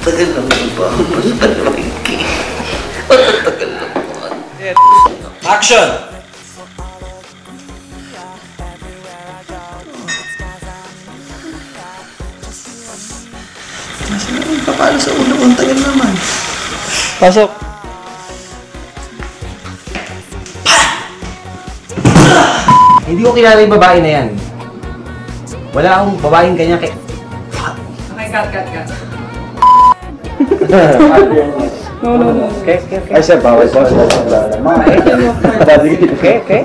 Tagal naman ba? Tagal Mikey. Tagal naman. Action! Nasa naman papalo sa ulo ko. Ang tagal naman. Pasok! Hindi ko kilala yung babae na yan. Wala akong babaeng ganyan kay... Okay, cut. No. Okay. Ay, sir, bawal po. Okay.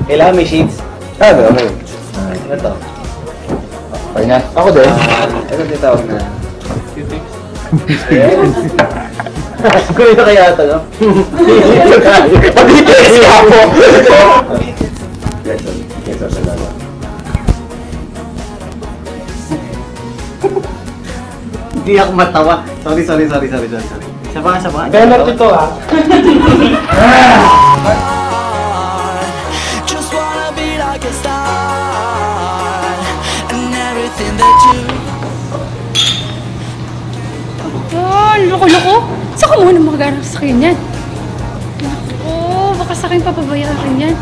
Kailangan may sheets. Okay. Ano to? Okay na. Ako din. Ito titawag na. Kung ito kaya ito, no? Pag-itis ka po! Yes, sir. Hindi ako matawa. Sorry. Isa pa. Benot ito ah. Just wanna be like a star and everything that you. Oh, loko-loko. Saan ka muna magagarap sa akin yan? Naku, baka sa akin papabayaan yan.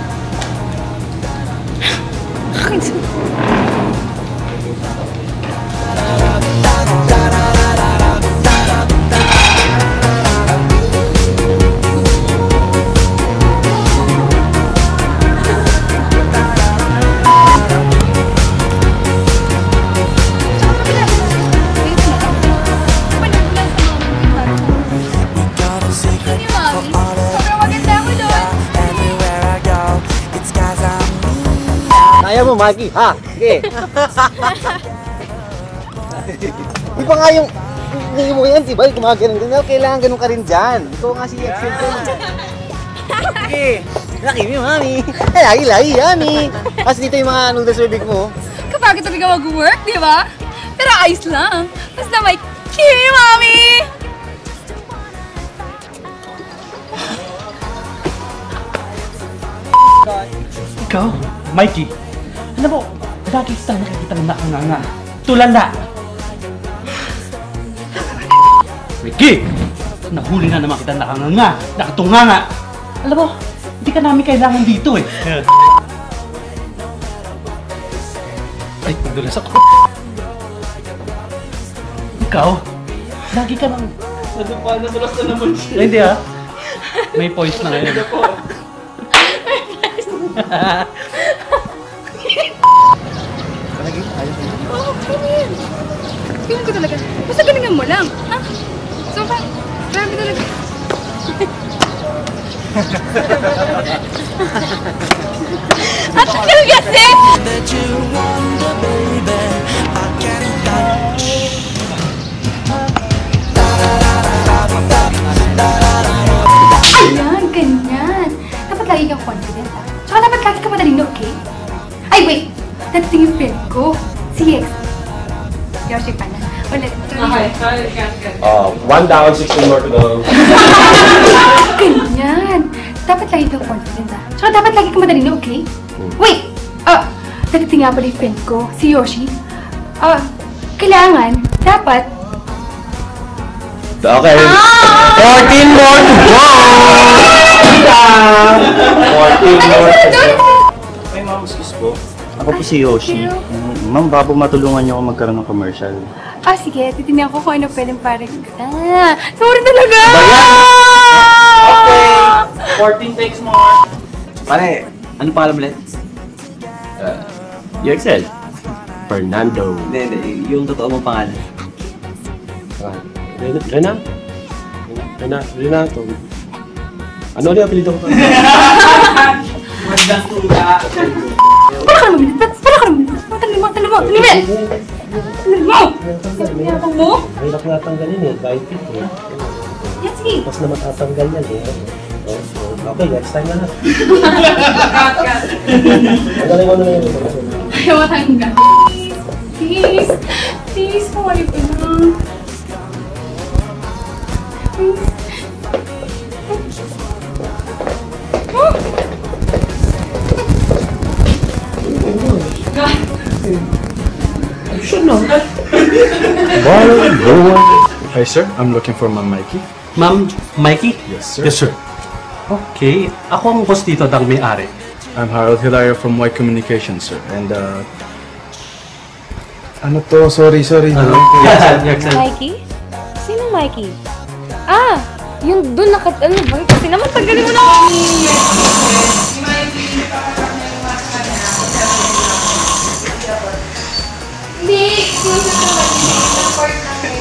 Akin sa... Kaya mo, Maggie, ha? Sige. Di ba nga yung... Hindi mo yan, di ba? Gumagano'n din. Kailangan ganun ka rin dyan. Ikaw nga si Excel ko. Sige. Laki mo, mami. Lagi, yummy. Kasi dito yung mga noodles or big mo. Kapag talaga mag-work, di ba? Pero ayos lang. Basta may kimi, mami! Ikaw, Mikey. Alam mo, lagi kita nakikita ng nakanganga. Tulala! Mikey! Nahuli na naman kita nakanganga, nakatunganga. Alam mo, hindi ka namin kailangan dito eh. Ay, nadulas ako. Ikaw, lagi ka nang... Nadulas na naman siya. Ay, hindi ah. May poise na ngayon. Feeling ko talaga. Basta galingan mo lang, ha? So, grabe talaga. At tagal kasi! That you wonder, baby, I can touch. Ayan, ganyan. Dapat lagi kang confident, ha? Tsaka dapat lagi ka matalino, okay? Ay, wait! Dating yung friend ko, si X. Yoshi pa na. Ulit. One down, 16 more to go. Ganyan. Dapat lagi kang confident, ha? Tsaka dapat lagi kang matalino, okay? Wait! Dating nga pala yung friend ko, si Yoshi. Kailangan, dapat... Okay. 14 more to go! 14 more to go. Ay, ma'am, excuse po. Ako po si Yoshi. Ma'am, baka po matulungan niyo ako magkaroon ng commercial. Sige. Titignan ko kung ano pwedeng parang... Sorry talaga! Okay, 14 takes more. Pare, ano pangalan mo ulit? UXL. Fernando. Hindi. Yung totoo mong pangalan. Renato. Ano ulit ang apelido ko? Magandang tuga. Para ka naman! Talim mo! Yabang mo? Mahirap nga tanggalin eh, kahit fit eh. Yan, sige! Tapos na matatanggal yan eh. Okay, next time na lang. Tanggalin mo na yun. Ayaw matanggal. Please, kumali ko na. Action na. Hi sir, I'm looking for Ma'am Mikey. Ma'am Mikey? Yes sir. Yes, sir. Okay. Ako ang boss dito, ang may-ari. I'm Harold Hilario from Y Communications sir. And ano to? Sorry. Mikey? Sino Mikey? Ah! Yung dun ano ba? Kasi naman tanggalin mo na ako! Hindi! Close na naman. Support na kayo.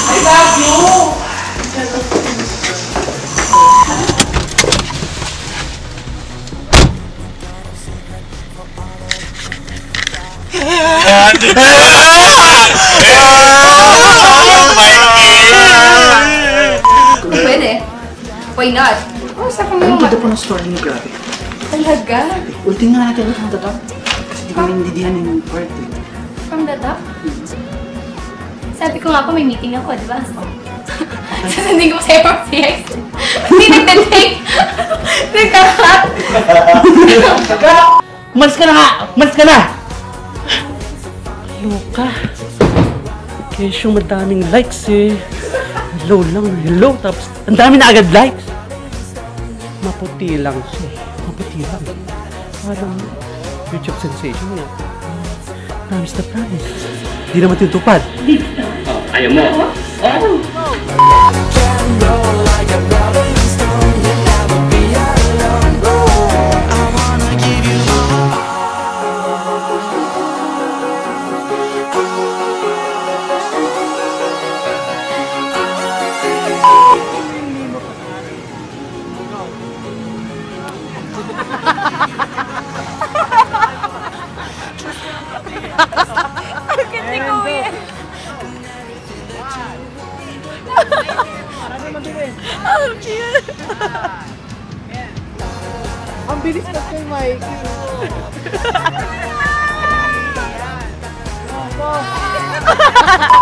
I love you! Pwede. Why not? Oh, sa kami yung... Ganda po ng story niyo, grabe. Talaga? Ulting nga natin from the top. Kasi di kami nindidihan yung part eh. From the top? Sabi ko nga po may meeting ako, di ba? Sasandin ko sa'yo from CX. Hindi nagtatake. Nagkakat. Umalis ka na nga! Umalis ka na! Loka. Kesyo madaming likes eh. Hello lang, hello. Tapos, ang dami na agad likes. Maputi lang siya. Maputi lang. Parang YouTube sensation niya. Promise na promise. Di naman tinutupad. Oh, ayaw mo. Hindi ko yan! Ang cute! Ang bilis na kay Mikey. Oh,